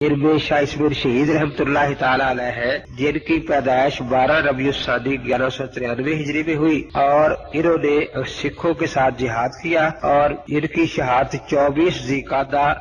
میں شاہ اسمیر شہید رحمۃ اللہ تعالی علیہ ہے، جن کی پیدائش 12 ربیع الثانی 1193 ہجری میں ہوئی، اور انہوں نے سکھوں کے ساتھ جہاد کیا، اور ان کی شہادت 24 ذی القعدہ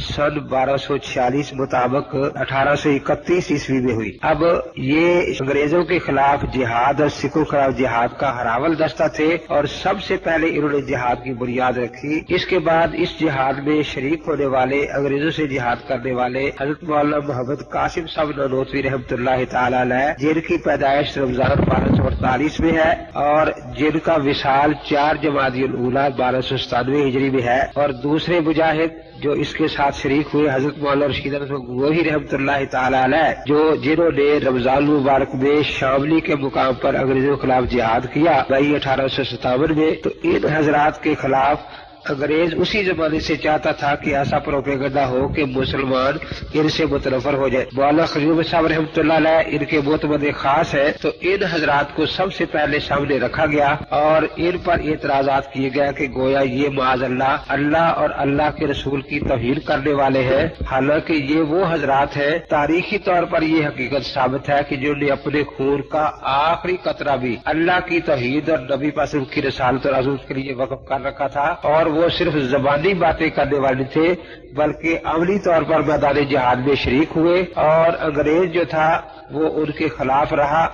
سن 1246 مطابق 1831 عیسوی میں ہوئی۔ اب یہ انگریزوں کے خلاف جہاد اور سکھوں کے خلاف جہاد کا ہراول دستہ تھے، اور سب سے پہلے انہوں نے جہاد کی بنیاد رکھی۔ اس کے بعد اس جہاد میں شریک ہونے والے، انگریزوں سے جہاد کرنے والے حضرت مولانا محمد قاسم صاحب نانوتوی رحمۃ اللہ تعالی علیہ، جن کی پیدائش رمضان 1248 میں ہے، اور جن کا وصال 4 جمادی الاولیٰ 1297 ہجری میں ہے، اور دوسرے مجاہد جو اس کے ساتھ شریک ہوئے حضرت مولانا رشید احمد گنگوہی رحمۃ اللہ تعالی علیہ، جنہوں نے رمضان المبارک میں شاملی کے مقام پر انگریزوں کے خلاف جہاد کیا مئی 1857 میں۔ تو ان حضرات کے خلاف انگریز اسی زمانے سے چاہتا تھا کہ ایسا پروپیگنڈا ہو کہ مسلمان ان سے متنفر ہو جائے۔ مولانا خجور صاحب رحمۃ اللہ علیہ ان کے معتمد خاص ہے، تو ان حضرات کو سب سے پہلے سامنے رکھا گیا، اور ان پر اعتراضات کیے گئے کہ گویا یہ معاذ اللہ اور اللہ کے رسول کی توہین کرنے والے ہیں، حالانکہ یہ وہ حضرات ہیں، تاریخی طور پر یہ حقیقت ثابت ہے کہ جنہوں نے اپنے خون کا آخری قطرہ بھی اللہ کی توحید اور نبی پاک کی رسالت اور عظمت کے لیے وقف کر رکھا تھا، اور وہ صرف زبانی باتیں کرنے والے تھے بلکہ عملی طور پر میدان جہاد میں شریک ہوئے، اور انگریز جو تھا وہ ان کے خلاف رہا،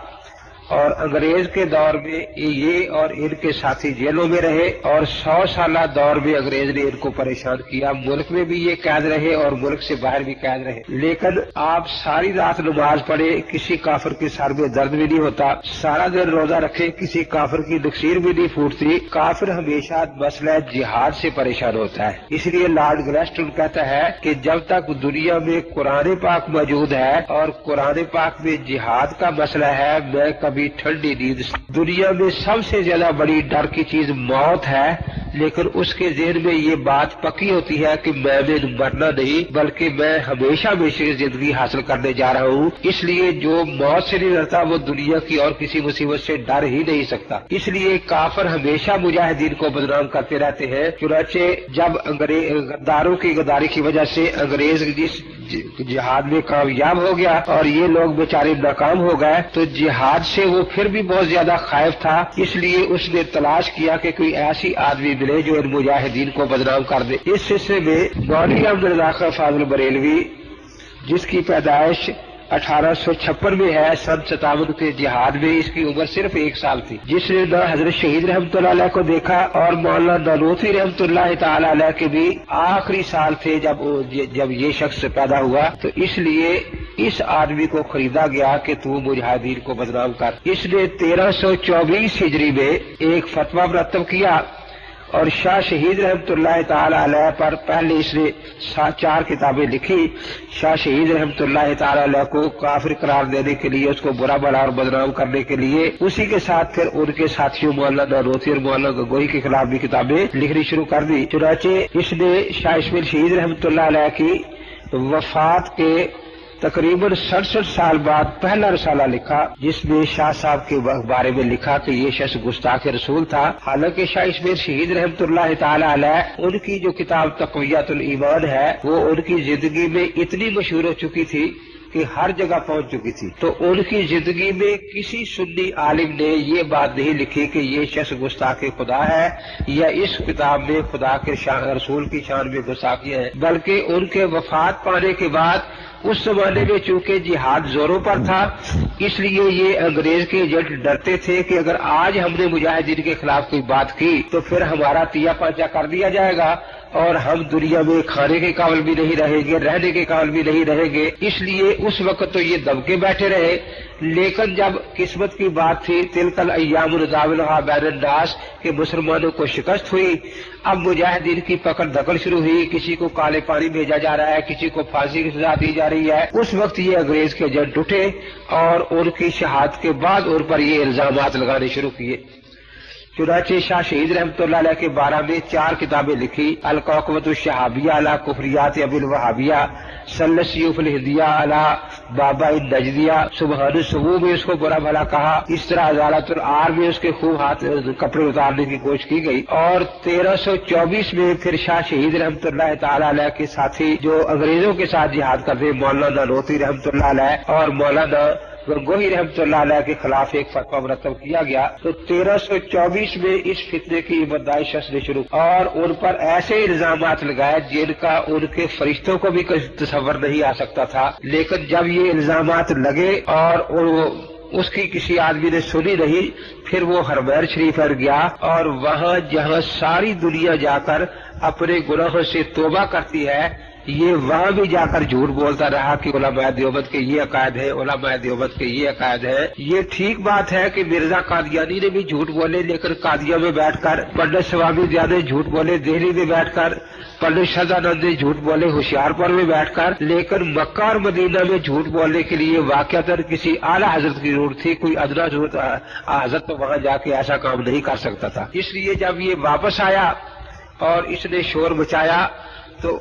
اور انگریز کے دور میں یہ اور ان کے ساتھی جیلوں میں رہے، اور 100 سالہ دور میں انگریز نے ان کو پریشان کیا۔ ملک میں بھی یہ قید رہے اور ملک سے باہر بھی قید رہے، لیکن آپ ساری رات نماز پڑھے، کسی کافر کے سر میں درد بھی نہیں ہوتا، سارا دن روزہ رکھے، کسی کافر کی نکسیر بھی نہیں پھوٹتی، کافر ہمیشہ مسئلہ جہاد سے پریشان ہوتا ہے۔ اس لیے لارڈ گلیسٹون کہتا ہے کہ جب تک دنیا میں قرآن پاک موجود ہے اور قرآن پاک میں جہاد کا مسئلہ ہے، میں کبھی ٹھنڈی نیند۔ دنیا میں سب سے زیادہ بڑی ڈر کی چیز موت ہے، لیکن اس کے ذہن میں یہ بات پکی ہوتی ہے کہ میں نے مرنا نہیں بلکہ میں ہمیشہ زندگی حاصل کرنے جا رہا ہوں، اس لیے جو موت سے نہیں ڈرتا وہ دنیا کی اور کسی مصیبت سے ڈر ہی نہیں سکتا۔ اس لیے کافر ہمیشہ مجاہدین کو بدنام کرتے رہتے ہیں۔ چنانچہ جب غداروں کی غداری کی وجہ سے انگریز جس جہاد میں کامیاب ہو گیا اور یہ لوگ بیچارے ناکام ہو گئے، تو جہاد سے وہ پھر بھی بہت زیادہ خائف تھا، اس لیے اس نے تلاش کیا کہ کوئی ایسی آدمی ملے جو ان مجاہدین کو بدنام کر دے۔ اس سلسلے میں مولوی عبد الرزاق فاضل بریلوی، جس کی پیدائش 1856 میں ہے، سن 57 کے جہاد میں اس کی عمر صرف 1 سال تھی، جس نے نہ حضرت شہید رحمۃ اللہ علیہ کو دیکھا، اور مولانا نانوتوی رحمۃ اللہ تعالی علیہ کے بھی آخری سال تھے جب یہ شخص پیدا ہوا، تو اس لیے اس آدمی کو خریدا گیا کہ تو مجاہدین کو بدنام کر۔ اس نے 1324 ہجری میں ایک فتویٰ مرتب کیا، اور شاہ شہید رحمۃ اللہ تعالی علیہ پر پہلے اس نے 4 کتابیں لکھی۔ شاہ شہید رحمۃ اللہ تعالی علیہ کو کافر قرار دینے کے لیے، اس کو برا بھلا اور بدنام کرنے کے لیے، اسی کے ساتھ پھر ان کے ساتھیوں مولانا نانوتوی اور مولانا گنگوہی کے خلاف بھی کتابیں لکھنی شروع کر دی۔ چنانچہ اس نے شاہ اسماعیل شہید رحمۃ اللہ علیہ کی وفات کے تقریباً 67 سال بعد پہلا رسالہ لکھا، جس میں شاہ صاحب کے بارے میں لکھا کہ یہ شخص گستاخ رسول تھا۔ حالانکہ شاہ اسماعیل شہید رحمۃ اللہ تعالی علیہ، ان کی جو کتاب تقویۃ الایمان ہے، وہ ان کی زندگی میں اتنی مشہور ہو چکی تھی کہ ہر جگہ پہنچ چکی تھی، تو ان کی زندگی میں کسی سنی عالم نے یہ بات نہیں لکھی کہ یہ شخص گستاخ خدا ہے، یا اس کتاب میں خدا کے رسول کی شان میں گستاخی ہے، بلکہ ان کے وفات پانے کے بعد اس زمانے میں چونکہ جہاد زوروں پر تھا، اس لیے یہ انگریز کے ایجنٹ ڈرتے تھے کہ اگر آج ہم نے مجاہدین کے خلاف کوئی بات کی تو پھر ہمارا تیا پانچا کر دیا جائے گا، اور ہم دنیا میں کھانے کے قابل بھی نہیں رہیں گے، رہنے کے قابل بھی نہیں رہیں گے۔ اس لیے اس وقت تو یہ دب کے بیٹھے رہے، لیکن جب قسمت کی بات تھی، تلک الایام نداولها بین الناس، کہ مسلمانوں کو شکست ہوئی، اب مجاہدین کی پکڑ دھکڑ شروع ہوئی، کسی کو کالے پانی بھیجا جا رہا ہے، کسی کو پھانسی کی سزا دی جا رہی ہے۔ اس وقت یہ انگریز کے ایجنٹ اٹھے اور ان کی شہادت کے بعد ان پر یہ الزامات لگانے شروع کیے۔ چنانچہ شاہ شہید رحمۃ اللہ علیہ کے بارے میں 4 کتابیں لکھی: الکوکبۃ الشہابیہ علی کفریات ابی الوہابیہ، سلسیوف الہدیہ علی بابا نجدیہ سبحان سبو میں اس کو برا بھلا کہا، اس طرح ازالت العار میں اس کے خوب ہاتھ کپڑے اتارنے کی کوشش کی گئی، اور 1324 میں پھر شاہ شہید رحمۃ اللہ تعالی علیہ کے ساتھی جو انگریزوں کے ساتھ جہاد کرتے مولانا نوتی رحمۃ اللہ علیہ اور مولانا گنگوہی رحمۃ اللہ علیہ کے خلاف ایک فتویٰ مرتب کیا گیا، تو 1324 میں اس فتنے کی ابتدائی شخص نے شروع اور ان پر ایسے الزامات لگائے جن کا ان کے فرشتوں کو بھی تصور نہیں آ سکتا تھا، لیکن جب یہ الزامات لگے اور اس کی کسی آدمی نے سنی نہیں، پھر وہ حرمین شریف پر گیا اور وہاں جہاں ساری دنیا جا کر اپنے گناہوں سے توبہ کرتی ہے، یہ وہاں بھی جا کر جھوٹ بولتا رہا کہ علماء دیوبند کے یہ عقائد ہے، علماء دیوبند کے یہ عقائد ہے۔ یہ ٹھیک بات ہے کہ مرزا قادیانی نے بھی جھوٹ بولے، لیکن قادیہ میں بیٹھ کر، پنڈت سوامی دیہ نے جھوٹ بولے دہلی میں بیٹھ کر، پنڈت شہزادہ نے جھوٹ بولے ہوشیارپور میں بیٹھ کر، لیکن مکہ اور مدینہ میں جھوٹ بولنے کے لیے واقعتاً کسی اعلیٰ حضرت کی ضرورت تھی، کوئی ادنا حضرت تو وہاں جا کے ایسا کام نہیں کر سکتا تھا۔ اس لیے جب یہ واپس آیا اور اس نے شور مچایا تو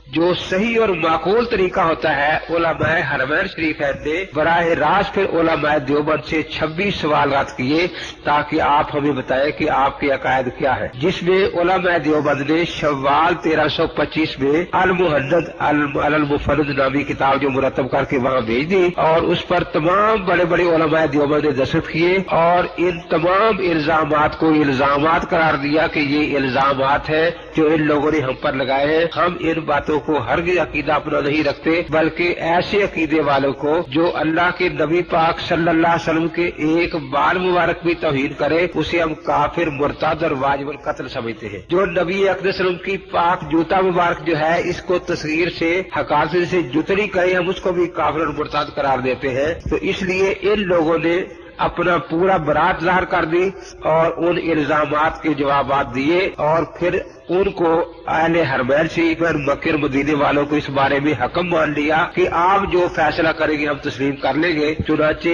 جو صحیح اور معقول طریقہ ہوتا ہے، علماء حرمین شریف نے براہ راست پھر علماء دیوبند سے 26 سوالات کیے تاکہ آپ ہمیں بتائیں کہ آپ کے عقائد کیا ہے، جس میں علماء دیوبند نے شوال 1325 میں المحدد المفرد نامی کتاب جو مرتب کر کے وہاں بھیج دی، اور اس پر تمام بڑے بڑے علماء دیوبند نے دستخط کیے اور ان تمام الزامات کو الزامات قرار دیا کہ یہ الزامات ہیں جو ان لوگوں نے ہم پر لگائے ہیں۔ ہم ان باتوں کو ہرگز عقیدہ اپنا نہیں رکھتے، بلکہ ایسے عقیدے والوں کو جو اللہ کے نبی پاک صلی اللہ علیہ وسلم کے ایک بال مبارک بھی توہین کرے، اسے ہم کافر، مرتد اور واجب القتل سمجھتے ہیں۔ جو نبی اکرم صلی اللہ علیہ وسلم کی پاک جوتا مبارک جو ہے، اس کو تصغیر سے حقارت سے جتنی کرے، ہم اس کو بھی کافر اور مرتد قرار دیتے ہیں۔ تو اس لیے ان لوگوں نے اپنا پورا برات ظاہر کر دی اور ان الزامات کے جوابات دیے، اور پھر ان کو اہل حرمین شریف اور مکہ اور مدینے والوں کو اس بارے میں حکم مان لیا کہ آپ جو فیصلہ کریں گے ہم تسلیم کر لیں گے۔ چنانچہ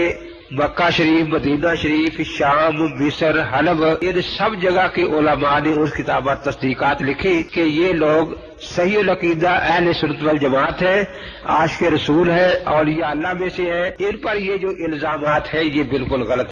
مکہ شریف، مدینہ شریف، شام، مصر، حلب، ان سب جگہ کے علماء نے اس کتاب تصدیقات لکھی کہ یہ لوگ صحیح العقیدہ اہل سنت والجماعت ہے، عاشق رسول ہے، اولیاء اللہ میں سے ہے، ان پر یہ جو الزامات ہیں یہ بالکل غلط